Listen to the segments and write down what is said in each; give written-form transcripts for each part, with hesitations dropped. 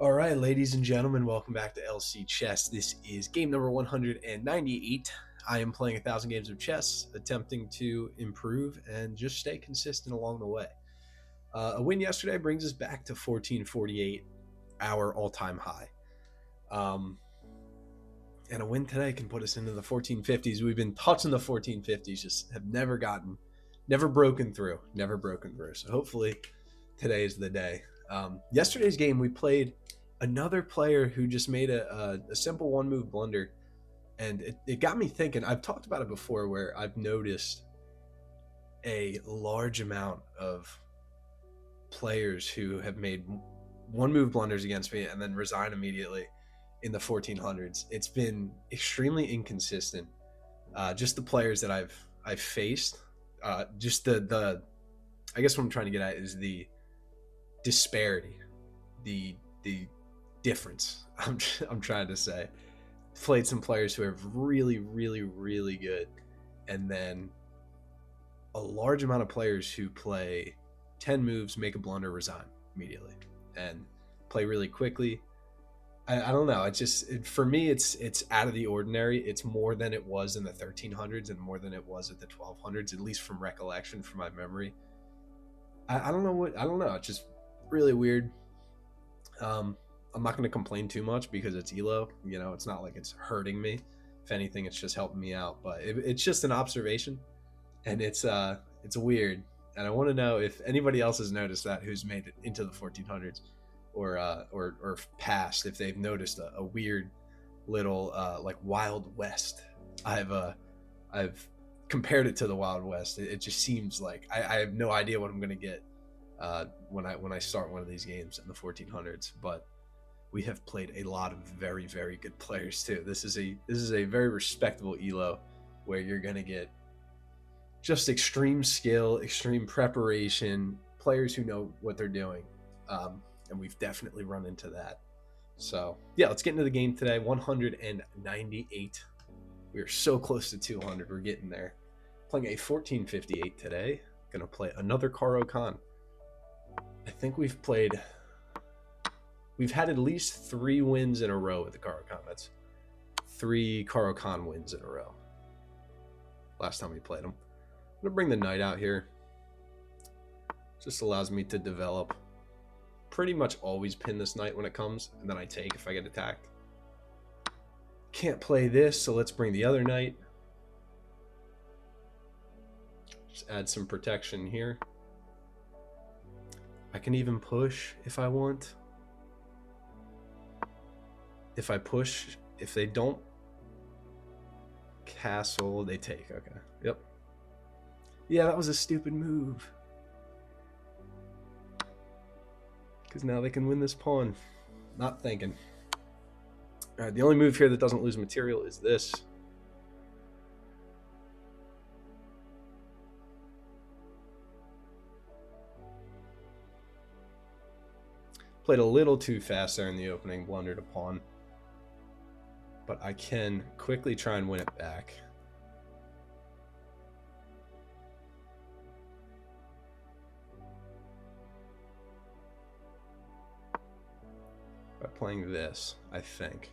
All right, ladies and gentlemen, welcome back to LC Chess. This is game number 198. I am playing 1,000 games of chess, attempting to improve and just stay consistent along the way. A win yesterday brings us back to 1448, our all-time high. And a win today can put us into the 1450s. We've been touching the 1450s, just have never broken through. So hopefully today is the day. Yesterday's game, we played another player who just made a simple one-move blunder, and it got me thinking. I've talked about it before, where I've noticed a large amount of players who have made one-move blunders against me and then resign immediately in the 1400s. It's been extremely inconsistent. Just the players that I've faced. Just the I guess what I'm trying to get at is the disparity, the difference. I'm trying to say. Played some players who are really good, and then a large amount of players who play 10 moves, make a blunder, resign immediately, and play really quickly. I don't know. For me, it's out of the ordinary. It's more than it was in the 1300s and more than it was at the 1200s, at least from recollection, from my memory. I don't know. It's just really weird. I'm not going to complain too much because it's ELO. You know, it's not like it's hurting me. If anything, it's just helping me out. But it's just an observation, and it's weird. And I want to know if anybody else has noticed that, who's made it into the 1400s or past, if they've noticed a weird little like Wild West. I've compared it to the Wild West. It just seems like I have no idea what I'm going to get when I start one of these games in the 1400s. But we have played a lot of very good players too. This is a very respectable ELO where you're going to get just extreme skill, extreme preparation, players who know what they're doing. And we've definitely run into that. So yeah, let's get into the game today. 198. We are so close to 200. We're getting there. Playing a 1458 today. Gonna play another Karo Khan. I think we've had at least 3 wins in a row with the Karo Khan. That's 3 Karo Khan wins in a row. Last time we played them. I'm gonna bring the knight out here. Just allows me to develop. Pretty much always pin this knight when it comes, and then I take if I get attacked. Can't play this, so let's bring the other knight. Just add some protection here. I can even push if I want. If I push, if they don't castle, they take. Okay. Yep. Yeah, that was a stupid move. Because now they can win this pawn. Not thinking. All right, the only move here that doesn't lose material is this. Played a little too fast there in the opening, blundered a pawn. But I can quickly try and win it back. By playing this, I think.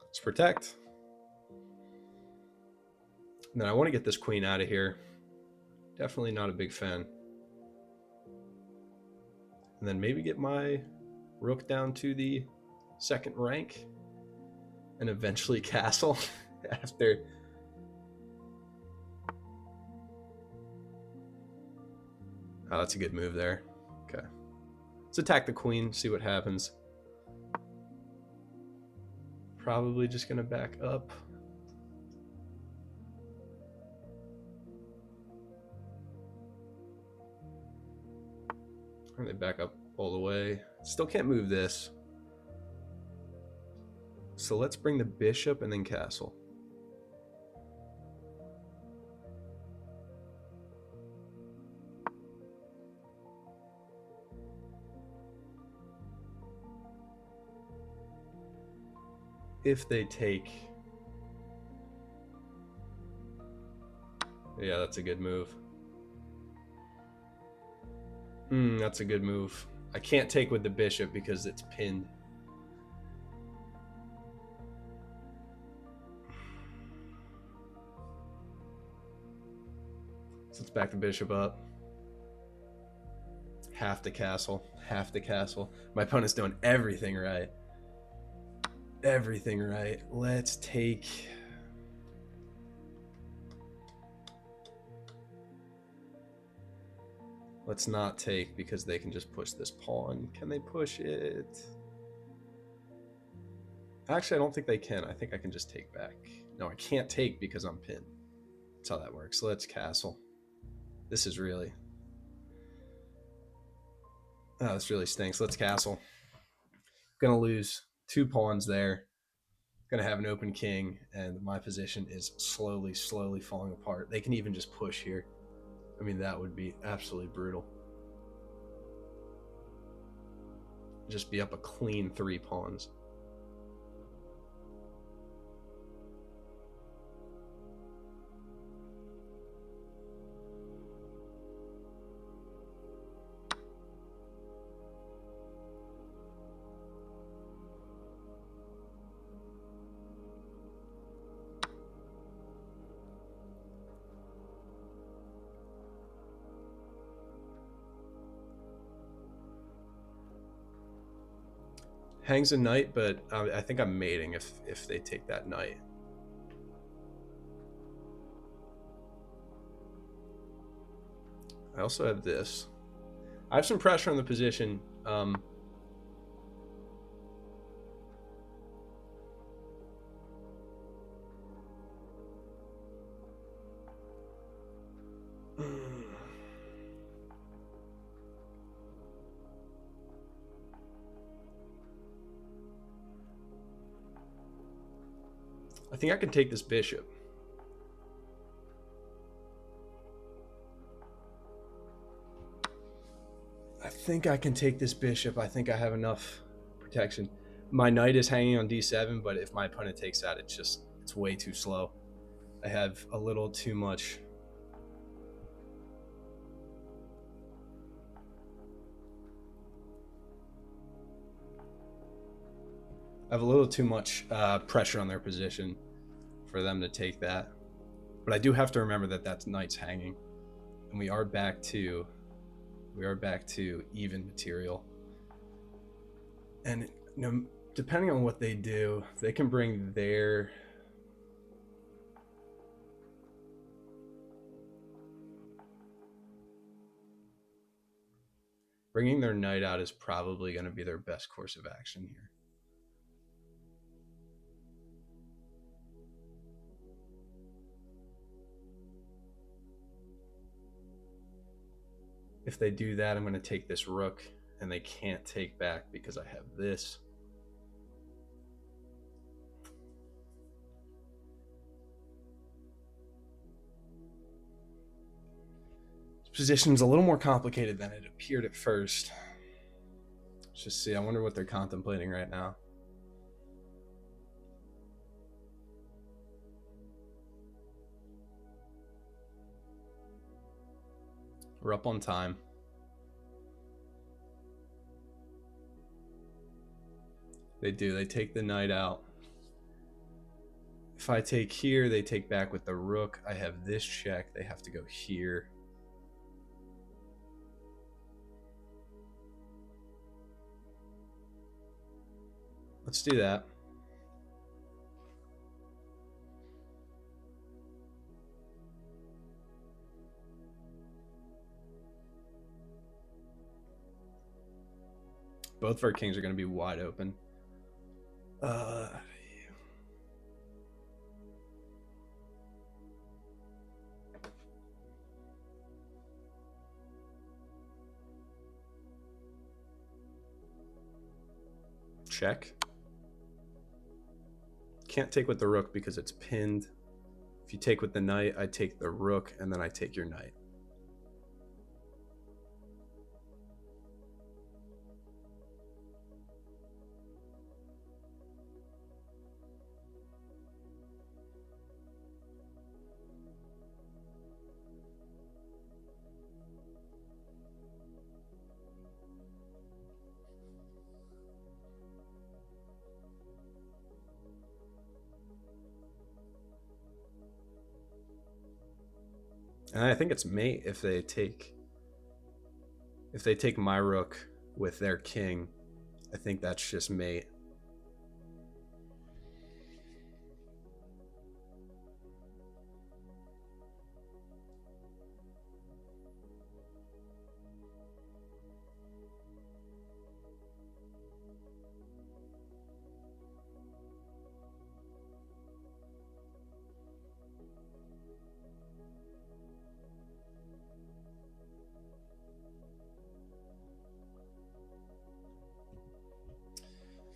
Let's protect. And then I want to get this queen out of here. Definitely not a big fan. And then maybe get my rook down to the 2nd rank. And eventually castle after. Oh, that's a good move there. Okay. Let's attack the queen, see what happens. Probably just going to back up. And they back up all the way. Still can't move this. So let's bring the bishop and then castle. if they take... Yeah, that's a good move. That's a good move. I can't take with the bishop because it's pinned. So let's back the bishop up. Half the castle. Half the castle. My opponent's doing everything right. Everything right. Let's take... Let's not take because they can just push this pawn. Can they push it? Actually, I don't think they can. I think I can just take back. No, I can't take because I'm pinned. That's how that works. Let's castle. This is really... Oh, this really stinks. Let's castle. Gonna lose 2 pawns there. Gonna have an open king, and my position is slowly falling apart. They can even just push here. I mean, that would be absolutely brutal. Just be up a clean 3 pawns. Hangs a knight, but I think I'm mating if they take that knight. I also have this. I have some pressure on the position. I think I can take this bishop. I think I can take this bishop. I think I have enough protection. My knight is hanging on d7, but if my opponent takes that, it's way too slow. I have a little too much. I have a little too much pressure on their position for them to take that. But I do have to remember that that's knight's hanging, and we are back to even material. And depending on what they do, they can bring their bringing their knight out is probably going to be their best course of action here. If they do that, I'm going to take this rook, and they can't take back because I have this. This position's a little more complicated than it appeared at first. Let's just see. I wonder what they're contemplating right now. We're up on time. They do. They take the knight out. If I take here, they take back with the rook. I have this check. They have to go here. Let's do that. Both of our kings are going to be wide open. Check. Can't take with the rook because it's pinned. If you take with the knight, I take the rook, and then I take your knight. And I think it's mate if they take my rook with their king. I think that's just mate.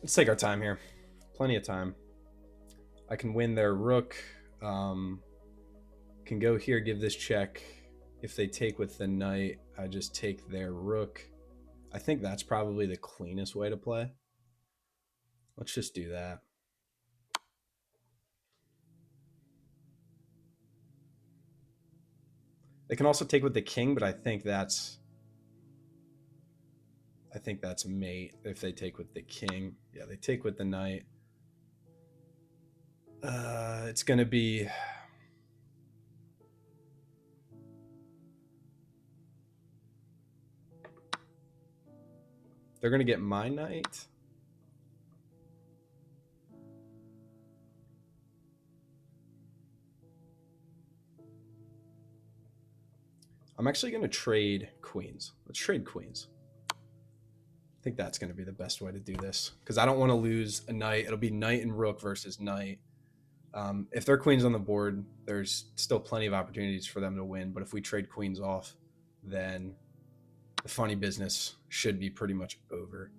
Let's take our time here. Plenty of time. I can win their rook. Can go here, give this check. If they take with the knight, I just take their rook. I think that's probably the cleanest way to play. Let's just do that. They can also take with the king, but I think that's mate if they take with the king. Yeah, they take with the knight. It's going to be... They're going to get my knight. I'm actually going to trade queens. Let's trade queens. I think that's going to be the best way to do this because I don't want to lose a knight. It'll be knight and rook versus knight. If their queen's on the board, there's still plenty of opportunities for them to win. But if we trade queens off, then the funny business should be pretty much over.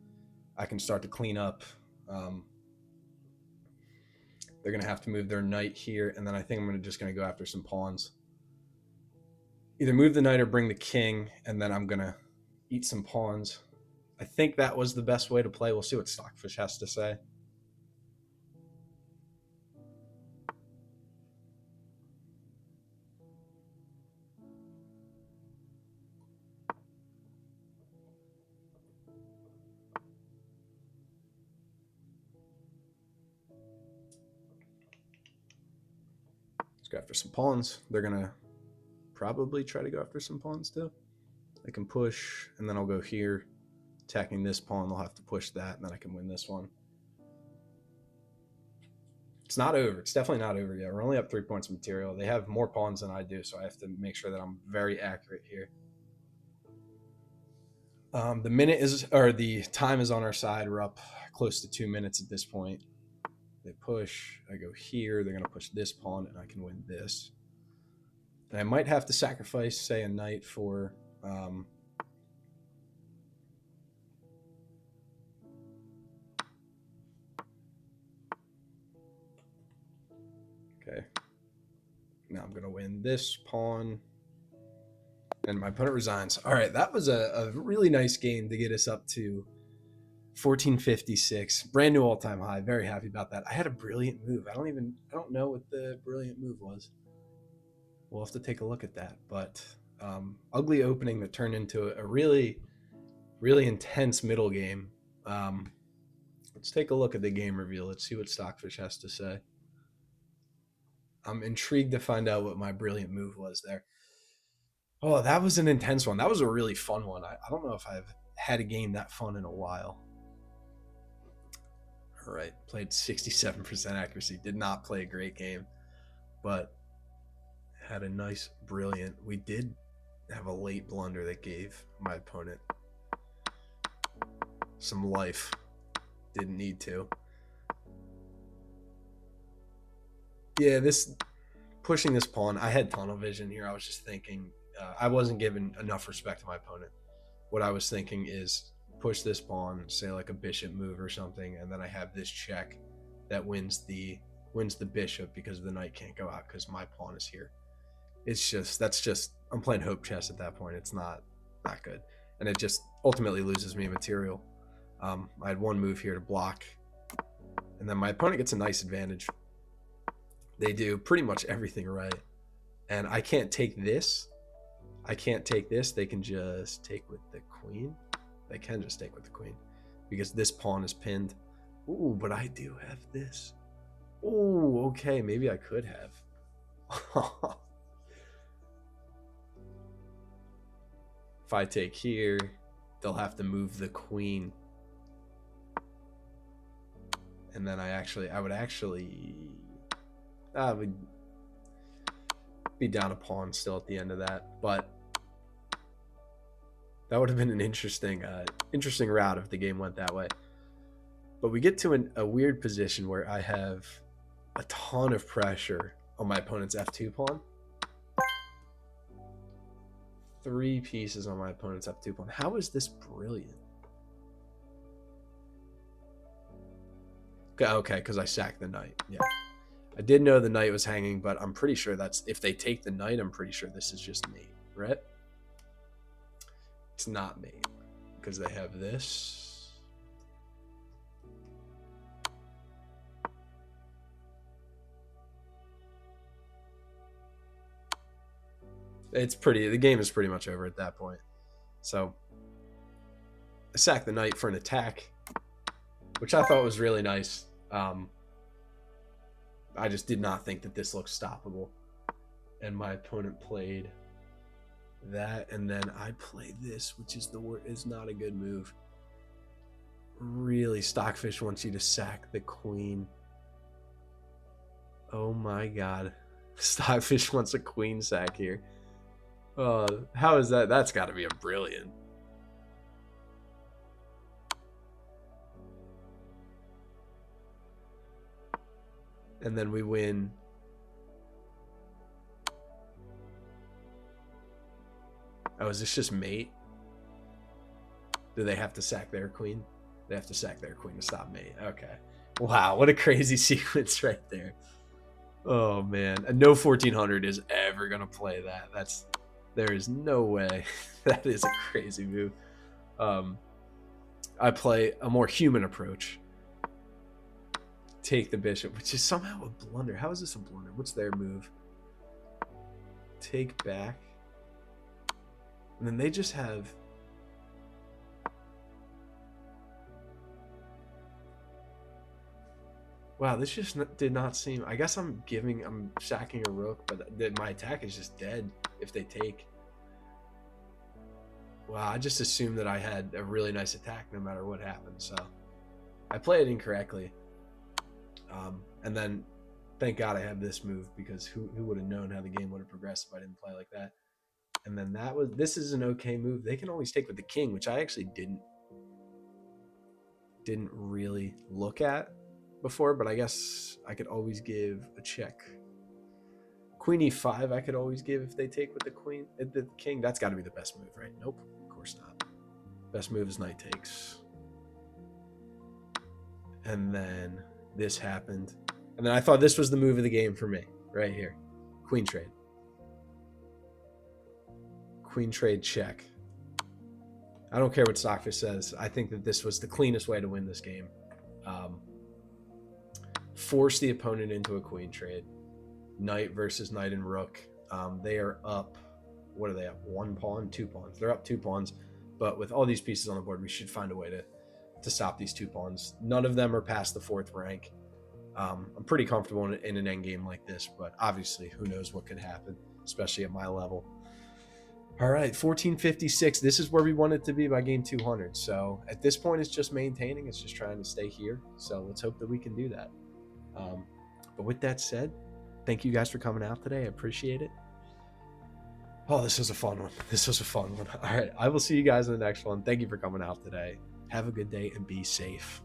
I can start to clean up. They're going to have to move their knight here, and then I think I'm just going to go after some pawns. Either move the knight or bring the king, and then I'm going to eat some pawns. I think that was the best way to play. We'll see what Stockfish has to say. Let's go after some pawns. They're going to probably try to go after some pawns too. They can push, and then I'll go here. Attacking this pawn, they'll have to push that, and then I can win this one. It's not over. It's definitely not over yet. We're only up 3 points of material. They have more pawns than I do, so I have to make sure that I'm very accurate here. The time is on our side. We're up close to 2 minutes at this point. They push. I go here. They're going to push this pawn, and I can win this. And I might have to sacrifice, say, a knight for... Okay. Now I'm going to win this pawn. And my opponent resigns. All right, that was a really nice game to get us up to 1456. Brand new all-time high. Very happy about that. I had a brilliant move. I don't know what the brilliant move was. We'll have to take a look at that. But ugly opening that turned into a really, really intense middle game. Let's take a look at the game reveal. Let's see what Stockfish has to say. I'm intrigued to find out what my brilliant move was there. Oh, that was an intense one. That was a really fun one. I don't know if I've had a game that fun in a while. All right, played 67% accuracy. Did not play a great game, but had a nice, brilliant. We did have a late blunder that gave my opponent some life. Didn't need to. Yeah, this pushing this pawn. I had tunnel vision here. I was just thinking I wasn't giving enough respect to my opponent. What I was thinking is push this pawn, say like a bishop move or something, and then I have this check that wins the bishop because the knight can't go out because my pawn is here. That's just I'm playing hope chess at that point. It's not good, and it just ultimately loses me material. I had one move here to block, and then my opponent gets a nice advantage. They do pretty much everything right, and I can't take this. I can't take this. They can just take with the queen. They can just take with the queen because this pawn is pinned. Ooh, but I do have this. Ooh, okay. Maybe I could have. If I take here, they'll have to move the queen. And then I would be down a pawn still at the end of that. But that would have been an interesting route if the game went that way. But we get to a weird position where I have a ton of pressure on my opponent's f2 pawn. 3 pieces on my opponent's f2 pawn. How is this brilliant? Okay, because I sacked the knight. Yeah. I did know the knight was hanging, but I'm pretty sure that's... If they take the knight, I'm pretty sure this is just mate, right? It's not mate, because they have this. The game is pretty much over at that point. So I sacked the knight for an attack, which I thought was really nice. I just did not think that this looked stoppable. And my opponent played that, and then I played this, which is not a good move. Really, Stockfish wants you to sack the queen. Oh my god. Stockfish wants a queen sack here. How is that? That's got to be a brilliant. And then we win. Oh, is this just mate? Do they have to sack their queen? They have to sack their queen to stop mate. Okay. Wow, what a crazy sequence right there. Oh man, no 1400 is ever gonna play that. There is no way. That is a crazy move. I play a more human approach. Take the bishop, which is somehow a blunder. How is this a blunder? What's their move? Take back. And then they just have... Wow, this just did not seem... I guess I'm sacking a rook, but my attack is just dead if they take. Wow, I just assumed that I had a really nice attack no matter what happened, so I played it incorrectly. And then, thank God I have this move, because who would have known how the game would have progressed if I didn't play like that. And then this is an okay move. They can always take with the king, which I actually didn't really look at before, but I guess I could always give a check. Queen e5 I could always give if they take with the queen, the king. That's got to be the best move, right? Nope, of course not. Best move is knight takes. And then this happened. And then I thought this was the move of the game for me, right here. Queen trade. Queen trade check. I don't care what Stockfish says. I think that this was the cleanest way to win this game. Force the opponent into a queen trade. Knight versus knight and rook. They are up. What are they up? 1 pawn, 2 pawns. They're up 2 pawns. But with all these pieces on the board, we should find a way to stop these 2 pawns. None of them are past the 4th rank. I'm pretty comfortable in an endgame like this, but obviously who knows what could happen, especially at my level. All right, 1456. This is where we want it to be by game 200. So at this point, it's just maintaining. It's just trying to stay here. So let's hope that we can do that. But with that said, thank you guys for coming out today. I appreciate it. Oh, this was a fun one. This was a fun one. All right, I will see you guys in the next one. Thank you for coming out today. Have a good day and be safe.